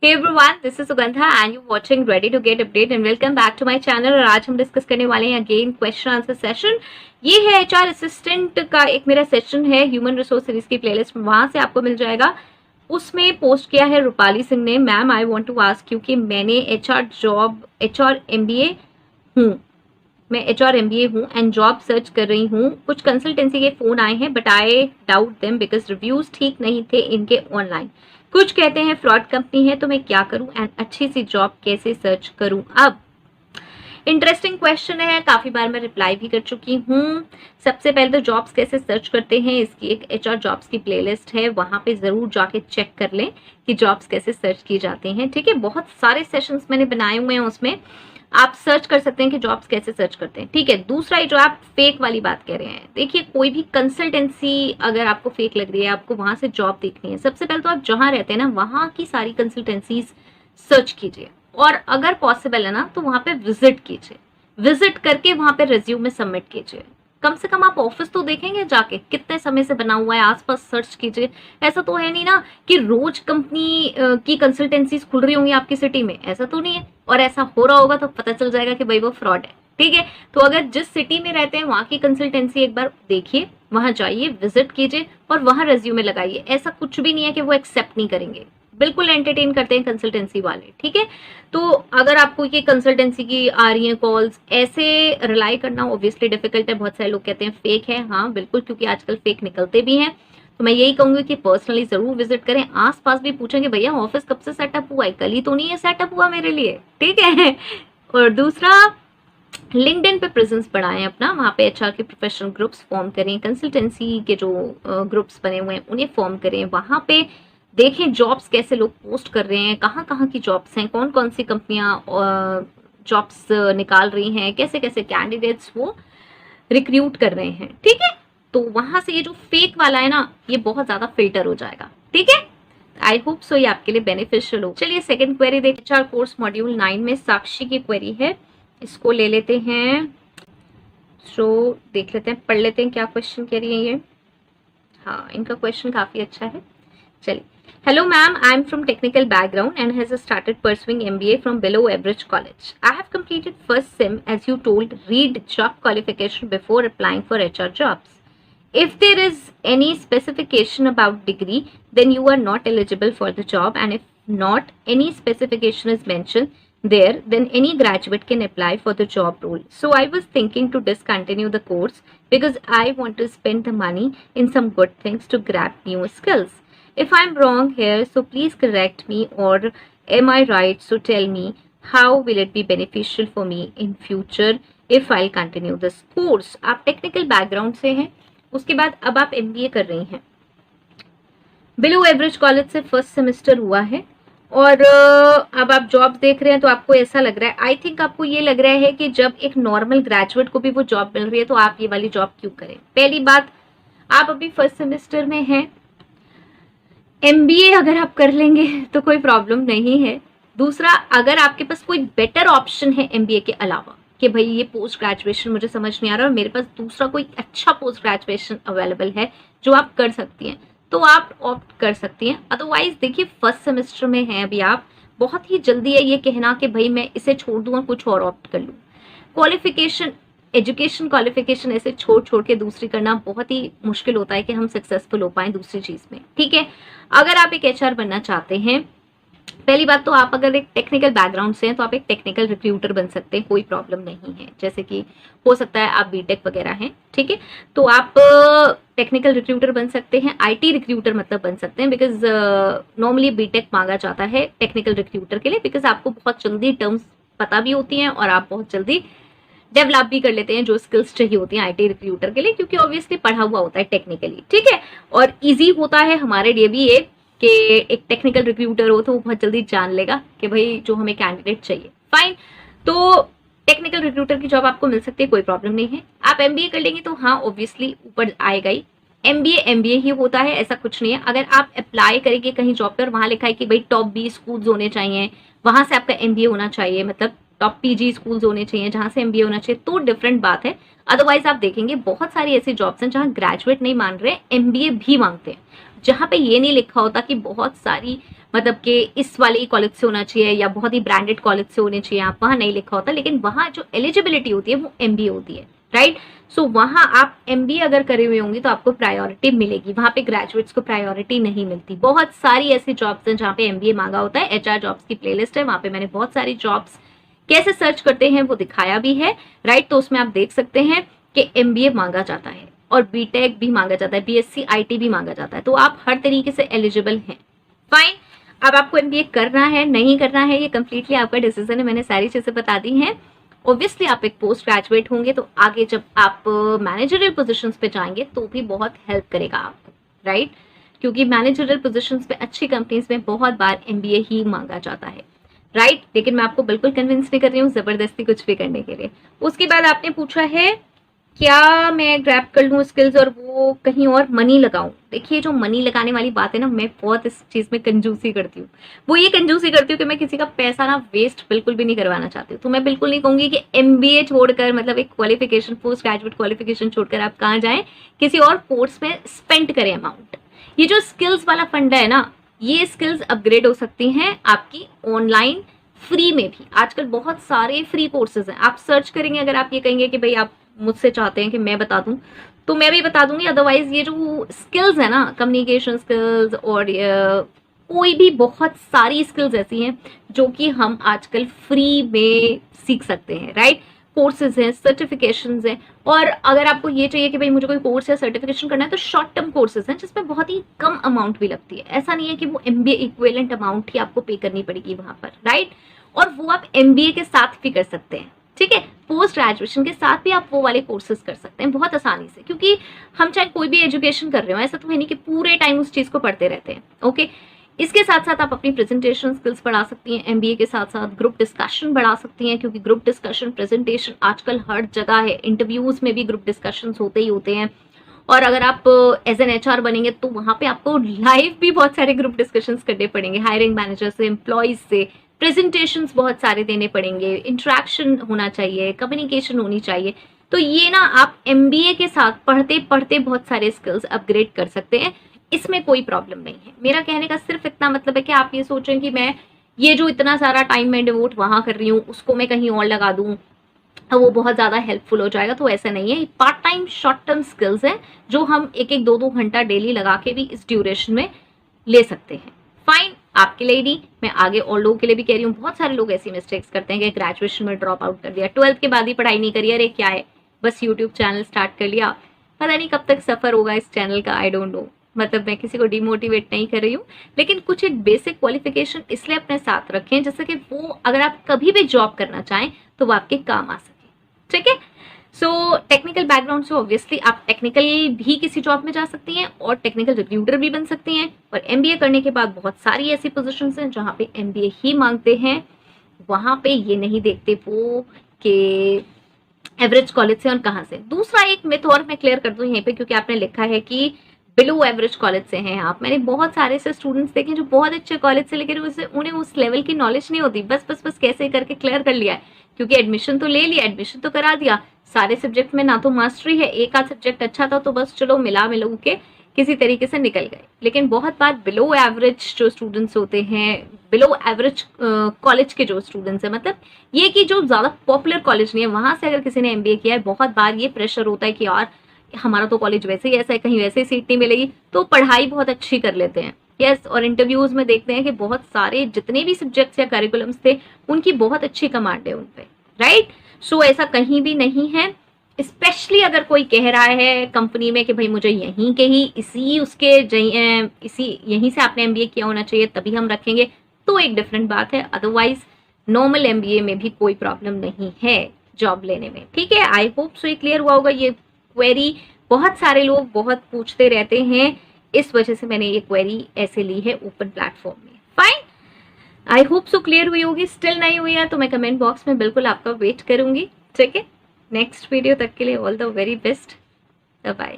Hey everyone, this is Sugandha and you're watching Ready to Get Update and welcome back to my channel। और आज हम discuss करने वाले हैं again question answer session. ये है एचआर असिस्टेंट का एक मेरा सेशन है ह्यूमन रिसोर्स सीरीज की प्लेलिस्ट में, वहां से आपको मिल जाएगा। उसमें पोस्ट किया है रूपाली सिंह ने, ma'am I want to ask, क्योंकि मैंने एचआर एमबीए हूँ, मैं एचआर एमबीए हूँ एंड जॉब सर्च कर रही हूँ। कुछ कंसल्टेंसी के फोन आए हैं but I doubt them because reviews ठीक नहीं थे इनके ऑनलाइन। कुछ कहते हैं फ्रॉड कंपनी है, तो मैं क्या करूं एंड अच्छी सी जॉब कैसे सर्च करूं। अब इंटरेस्टिंग क्वेश्चन है, काफी बार मैं रिप्लाई भी कर चुकी हूँ। सबसे पहले तो जॉब्स कैसे सर्च करते हैं, इसकी एक एचआर जॉब्स की प्लेलिस्ट है, वहां पे जरूर जाके चेक कर लें कि जॉब्स कैसे सर्च की जाती हैं। ठीक है, बहुत सारे सेशंस मैंने बनाए हुए हैं, उसमें आप सर्च कर सकते हैं कि जॉब्स कैसे सर्च करते हैं। ठीक है, दूसरा जो आप फेक वाली बात कह रहे हैं, देखिए कोई भी कंसल्टेंसी अगर आपको फेक लग रही है, आपको वहां से जॉब देखनी है, सबसे पहले तो आप जहां रहते हैं ना वहां की सारी कंसल्टेंसीज सर्च कीजिए और अगर पॉसिबल है ना तो वहां पे विजिट कीजिए। विजिट करके वहां पे रिज्यूमे सबमिट कीजिए। कम से कम आप ऑफिस तो देखेंगे जाके कितने समय से बना हुआ है, आसपास सर्च कीजिए। ऐसा तो है नहीं ना कि रोज कंपनी की कंसल्टेंसीज खुल रही होंगी आपकी सिटी में, ऐसा तो नहीं है। और ऐसा हो रहा होगा तो पता चल जाएगा कि भाई वो फ्रॉड है। ठीक है, तो अगर जिस सिटी में रहते हैं वहां की कंसल्टेंसी एक बार देखिए, वहां जाइए, विजिट कीजिए और वहां रेज्यूमे लगाइए। ऐसा कुछ भी नहीं है कि वो एक्सेप्ट नहीं करेंगे, बिल्कुल एंटरटेन करते हैं कंसल्टेंसी वाले। ठीक है, तो अगर आपको ये कंसल्टेंसी की आ रही हैं कॉल्स, ऐसे रिलाई करना ऑब्वियसली डिफिकल्ट है। बहुत सारे लोग कहते हैं फेक है, हाँ बिल्कुल, क्योंकि आजकल फेक निकलते भी हैं। तो मैं यही कहूंगी कि पर्सनली जरूर विजिट करें, आसपास भी पूछेंगे भैया ऑफिस कब से सेटअप हुआ है, कल ही तो नहीं है सेटअप हुआ मेरे लिए। ठीक है, और दूसरा लिंक्डइन पे प्रेजेंस बढ़ाएं अपना, वहां पे एचआर के प्रोफेशनल ग्रुप्स फॉर्म करें, कंसल्टेंसी के जो ग्रुप्स बने हुए हैं उन्हें फॉर्म करें, वहां पे देखें जॉब्स कैसे लोग पोस्ट कर रहे हैं, कहाँ कहाँ की जॉब्स हैं, कौन कौन सी कंपनियां जॉब्स निकाल रही हैं, कैसे कैसे कैंडिडेट्स वो रिक्रूट कर रहे हैं। ठीक है, तो वहां से ये जो फेक वाला है ना, ये बहुत ज्यादा फिल्टर हो जाएगा। ठीक है, आई होप सो ये आपके लिए बेनिफिशियल हो। चलिए सेकंड क्वेरी देख, एचआर कोर्स मॉड्यूल 9 में साक्षी की क्वेरी है, इसको ले लेते हैं। सो देख लेते हैं, पढ़ लेते हैं क्या क्वेश्चन कह रही है ये। हाँ, इनका क्वेश्चन काफी अच्छा है। चलिए, hello ma'am, I am from technical background and has started pursuing MBA from below average college. I have completed first sem as you told, read job qualification before applying for HR jobs. If there is any specification about degree, then you are not eligible for the job, and if not any specification is mentioned there, then any graduate can apply for the job role. So I was thinking to discontinue the course because I want to spend the money in some good things to grab new skills. If I'm wrong here, so please correct me, or am I right? So tell me, how will it be beneficial for me in future if I'll continue this course? आप technical background से हैं, उसके बाद अब आप MBA कर रही हैं, बिलो एवरेज कॉलेज से फर्स्ट सेमेस्टर हुआ है और अब आप जॉब देख रहे हैं, तो आपको ऐसा लग रहा है, आई थिंक आपको ये लग रहा है कि जब एक नॉर्मल ग्रेजुएट को भी वो जॉब मिल रही है तो आप ये वाली जॉब क्यों करें। पहली बात, आप अभी फर्स्ट सेमेस्टर में हैं, एमबीए अगर आप कर लेंगे तो कोई प्रॉब्लम नहीं है। दूसरा, अगर आपके पास कोई बेटर ऑप्शन है एमबीए के अलावा कि भाई ये पोस्ट ग्रेजुएशन मुझे समझ नहीं आ रहा और मेरे पास दूसरा कोई अच्छा पोस्ट ग्रेजुएशन अवेलेबल है जो आप कर सकती हैं, तो आप ऑप्ट कर सकती हैं। अदरवाइज देखिए, फर्स्ट सेमेस्टर में हैं अभी आप, बहुत ही जल्दी है ये कहना कि भाई मैं इसे छोड़ दूँ और कुछ और ऑप्ट कर लूँ। क्वालिफिकेशन, एजुकेशन क्वालिफिकेशन ऐसे छोड़ के दूसरी करना बहुत ही मुश्किल होता है कि हम सक्सेसफुल हो पाए दूसरी चीज में। ठीक है, अगर आप एक एचआर बनना चाहते हैं, पहली बात तो आप अगर एक टेक्निकल बैकग्राउंड से हैं तो आप एक टेक्निकल रिक्रूटर बन सकते हैं, कोई प्रॉब्लम नहीं है। जैसे कि हो सकता है आप बीटेक वगैरह हैं, ठीक है, तो आप टेक्निकल रिक्रूटर बन सकते हैं, आईटी रिक्रूटर मतलब बन सकते हैं, बिकॉज नॉर्मली बीटेक मांगा जाता है टेक्निकल रिक्रूटर के लिए, बिकॉज आपको बहुत जल्दी टर्म्स पता भी होती हैं और आप बहुत जल्दी डेवलप भी कर लेते हैं जो स्किल्स चाहिए होती हैं आईटी रिक्रूटर के लिए, क्योंकि ऑब्वियसली पढ़ा हुआ होता है टेक्निकली। ठीक है, और इजी होता है हमारे लिए भी ये कि एक टेक्निकल रिक्रूटर हो तो वो बहुत जल्दी जान लेगा कि भाई जो हमें कैंडिडेट चाहिए। फाइन, तो टेक्निकल रिक्रूटर की जॉब आपको मिल सकती है, कोई प्रॉब्लम नहीं है। आप एमबीए कर लेंगे तो हाँ ऑब्वियसली ऊपर आएगा ही, एमबीए ही होता है, ऐसा कुछ नहीं है। अगर आप अप्लाई करेंगे कहीं जॉब पर, वहां लिखा है कि भाई टॉप 20 स्कूल्स होने चाहिए, वहां से आपका एमबीए होना चाहिए, मतलब टॉप पीजी स्कूल्स होने चाहिए जहां से एमबीए होना चाहिए, तो डिफरेंट बात है। अदरवाइज आप देखेंगे बहुत सारी ऐसी जॉब्स हैं जहां ग्रेजुएट नहीं मान रहे, एमबीए भी मांगते हैं, जहां पे ये नहीं लिखा होता कि बहुत सारी मतलब कि इस वाले कॉलेज से होना चाहिए या बहुत ही ब्रांडेड कॉलेज से होने चाहिए, आप वहाँ नहीं लिखा होता, लेकिन वहाँ जो एलिजिबिलिटी होती है वो MBA होती है, राइट। सो वहाँ आप MBA अगर करे हुए होंगे तो आपको प्रायोरिटी मिलेगी, वहाँ पे ग्रेजुएट्स को प्रायोरिटी नहीं मिलती। बहुत सारी ऐसी जॉब्स हैं जहाँ पे MBA मांगा होता है। HR जॉब्स की प्लेलिस्ट है, वहाँ पे मैंने बहुत सारी जॉब्स कैसे सर्च करते हैं वो दिखाया भी है, राइट। तो उसमें आप देख सकते हैं कि MBA मांगा जाता है और BTech भी मांगा जाता है, BSc IT भी मांगा जाता है, तो आप हर तरीके से एलिजिबल हैं। फाइन, अब आपको MBA करना है नहीं करना है ये कंप्लीटली आपका डिसीजन है, मैंने सारी चीजें बता दी हैं। ऑब्वियसली आप एक पोस्ट ग्रेजुएट होंगे तो आगे जब आप मैनेजरियल पोजीशंस पे जाएंगे तो भी बहुत हेल्प करेगा आपको, राइट, क्योंकि मैनेजरियल पोजीशंस पे अच्छी कंपनीज में बहुत बार MBA ही मांगा जाता है, राइट। लेकिन मैं आपको बिल्कुल कन्विंस नहीं कर रही हूँ जबरदस्ती कुछ भी करने के लिए। उसके बाद आपने पूछा है क्या मैं ग्रैब कर लूँ स्किल्स और वो कहीं और मनी लगाऊं। देखिए जो मनी लगाने वाली बात है ना, मैं बहुत इस चीज में कंजूसी करती हूँ। वो ये कंजूसी करती हूँ कि मैं किसी का पैसा ना वेस्ट बिल्कुल भी नहीं करवाना चाहती हूँ। तो मैं बिल्कुल नहीं कहूंगी कि MBA छोड़कर, मतलब एक क्वालिफिकेशन, पोस्ट ग्रेजुएट क्वालिफिकेशन छोड़कर आप कहाँ जाएं, किसी और कोर्स में स्पेंड करें अमाउंट। ये जो स्किल्स वाला फंड है ना, ये स्किल्स अपग्रेड हो सकती हैं आपकी ऑनलाइन फ्री में भी। आजकल बहुत सारे फ्री कोर्सेज हैं, आप सर्च करेंगे। अगर आप ये कहेंगे कि भाई आप मुझसे चाहते हैं कि मैं बता दूं तो मैं भी बता दूंगी, अदरवाइज ये जो स्किल्स है ना, कम्युनिकेशन स्किल्स और कोई भी बहुत सारी स्किल्स ऐसी हैं जो कि हम आजकल फ्री में सीख सकते हैं, राइट। कोर्सेज हैं, सर्टिफिकेशंस हैं, और अगर आपको ये चाहिए कि भाई मुझे कोई कोर्स या सर्टिफिकेशन करना है तो शॉर्ट टर्म कोर्सेज हैं जिसमें बहुत ही कम अमाउंट भी लगती है। ऐसा नहीं है कि वो MBA इक्विवेलेंट अमाउंट ही आपको पे करनी पड़ेगी वहां पर, राइट। और वो आप MBA के साथ भी कर सकते हैं, ठीक है। पोस्ट ग्रेजुएशन के साथ भी आप वो वाले कोर्सेज कर सकते हैं बहुत आसानी से, क्योंकि हम चाहे कोई भी एजुकेशन कर रहे हो, ऐसा तो है नहीं कि पूरे टाइम उस चीज को पढ़ते रहते हैं, ओके। इसके साथ साथ आप अपनी प्रेजेंटेशन स्किल्स बढ़ा सकती हैं, MBA के साथ साथ ग्रुप डिस्कशन बढ़ा सकती हैं, क्योंकि ग्रुप डिस्कशन, प्रेजेंटेशन आजकल हर जगह है। इंटरव्यूज में भी ग्रुप डिस्कशंस होते ही होते हैं, और अगर आप एज एन HR बनेंगे तो वहां पे आपको लाइव भी बहुत सारे ग्रुप डिस्कशंस करने पड़ेंगे, हायरिंग मैनेजर से, एम्प्लॉयज से, प्रेजेंटेशंस बहुत सारे देने पड़ेंगे, इंटरेक्शन होना चाहिए, कम्युनिकेशन होनी चाहिए। तो ये ना आप MBA के साथ पढ़ते पढ़ते बहुत सारे स्किल्स अपग्रेड कर सकते हैं, इसमें कोई प्रॉब्लम नहीं है। मेरा कहने का सिर्फ इतना मतलब है कि आप ये सोचें कि मैं ये जो इतना सारा टाइम मैं डिवोट वहां कर रही हूँ उसको मैं कहीं और लगा दूं, वो बहुत ज्यादा हेल्पफुल हो जाएगा, तो ऐसा नहीं है। Part time short term skills हैं जो हम एक एक 2-2 घंटा डेली लगा के भी इस ड्यूरेशन में ले सकते हैं। फाइन, आपके लिए नहीं, मैं आगे और लोगों के लिए भी कह रही हूँ। बहुत सारे लोग ऐसी मिस्टेक्स करते हैं कि ग्रेजुएशन में ड्रॉप आउट कर दिया, 12th के बाद ही पढ़ाई नहीं करी, अरे क्या है बस यूट्यूब चैनल स्टार्ट कर लिया, पता नहीं कब तक सफर होगा इस चैनल का, आई डोंट नो। मतलब मैं किसी को डिमोटिवेट नहीं कर रही हूँ, लेकिन कुछ एक बेसिक क्वालिफिकेशन इसलिए अपने साथ रखें जैसे कि वो अगर आप कभी भी जॉब करना चाहें तो वो आपके काम आ सके, ठीक है। सो टेक्निकल बैकग्राउंड से ऑब्वियसली आप टेक्निकल भी किसी जॉब में जा सकती हैं और टेक्निकल रिक्रूटर भी बन सकती हैं, और MBA करने के बाद बहुत सारी ऐसी पोजीशंस हैं जहाँ पे MBA ही मांगते हैं, वहां पे ये नहीं देखते वो कि एवरेज कॉलेज से और कहाँ से। दूसरा एक मिथ और मैं क्लियर कर दूं यहीं पे, क्योंकि आपने लिखा है कि बिलो एवरेज कॉलेज से हैं आप। मैंने बहुत सारे ऐसे स्टूडेंट्स देखे जो बहुत अच्छे कॉलेज से, लेकिन उन्हें उस लेवल की नॉलेज नहीं होती, बस कैसे करके क्लियर कर लिया है, क्योंकि एडमिशन तो ले लिया, एडमिशन तो करा दिया, सारे सब्जेक्ट में ना तो मास्टरी है, एक आध सब्जेक्ट अच्छा था तो बस चलो मिलू के किसी तरीके से निकल गए। लेकिन बहुत बार बिलो एवरेज जो स्टूडेंट्स होते हैं, बिलो एवरेज कॉलेज के जो स्टूडेंट्स हैं, मतलब ये कि जो ज्यादा पॉपुलर कॉलेज नहीं है, वहां से अगर किसी ने MBA किया है, बहुत बार ये प्रेशर होता है कि यार हमारा तो कॉलेज वैसे ही ऐसा है, कहीं वैसे ही सीट नहीं मिलेगी, तो पढ़ाई बहुत अच्छी कर लेते हैं। यस, और इंटरव्यूज में देखते हैं कि बहुत सारे जितने भी सब्जेक्ट्स या करिकुलम्स थे उनकी बहुत अच्छी कमांड है उन पे, राइट। सो ऐसा कहीं भी नहीं है। स्पेशली अगर कोई कह रहा है कंपनी में कि भाई मुझे यहीं के ही यहीं से आपने MBA किया होना चाहिए तभी हम रखेंगे, तो एक डिफरेंट बात है। अदरवाइज नॉर्मल MBA में भी कोई प्रॉब्लम नहीं है जॉब लेने में, ठीक है। आई होप सो ये क्लियर हुआ होगा। ये क्वेरी बहुत सारे लोग बहुत पूछते रहते हैं, इस वजह से मैंने ये क्वेरी ऐसे ली है ओपन प्लेटफॉर्म में। Fine, I hope so clear हुई होगी। स्टिल नहीं हुई है तो मैं कमेंट बॉक्स में बिल्कुल आपका वेट करूंगी, ठीक है। नेक्स्ट वीडियो तक के लिए all the very best, bye.